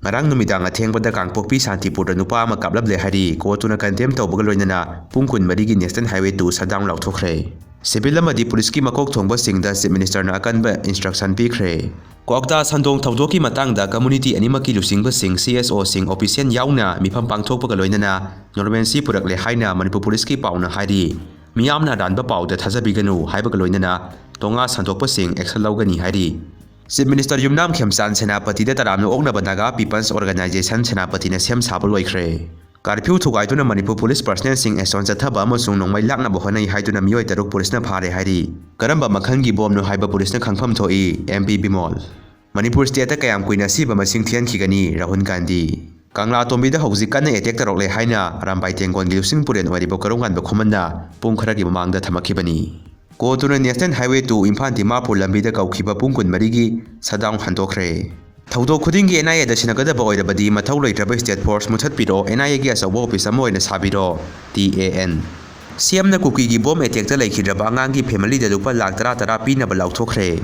ngarang numidang athengbada Kangpokpi Santipur nupa ama kaplab le hari kotuna condemn tawbaga loinana pung 14 gi National Highway 2 shutdown lauthokhre civil amadi police ki makok thongba singda chief minister na akanba instruction pikhre kokta sandong thawdoki matangda community animaki lusingba sing CSO sing official yauna mifam pangthokpaga loinana normalcy purakle haina Manipur police ki pauna hari miyamna danba pauda thajabiganu haibaga loinana tonga sandokpa sing action lawgani hari Chief Minister Yumnam Khemchan Senapati da taramno oknaba Naga People's Organization Senapati na sem sabal loikre. Curfew thugaituna Manipur Police personnel sing action chathaba amasung nongmai lakna bohonai haiduna miyoi taruk police na phare hairi. Karamba makhangi bomno haiba police na khangpham thoi MP Bimol. Manipur state ta kayam kuina siba masing thian khigani Rahul Gandhi. Kanglatongbida hauji kanna attack tarokle haina Rambai Tenggon gilusing puren waribo karungan ba khomanna pung kharagi mamangda thamakhibani. Kotuna National Highway 2 Imphal Dimapur lambida kaukiba pung 14 gi shutdown handokhre. Thawdok khudingi NIA da sinagadaba oirabadi mathau leitraba state force muthatpiro NIA gi asawa office ama oina sabiro TAN. CM na kuki gi bomb attack ta Leikhidraba Angang gi family da Lupa Lakh 10 pinaba laothokhre.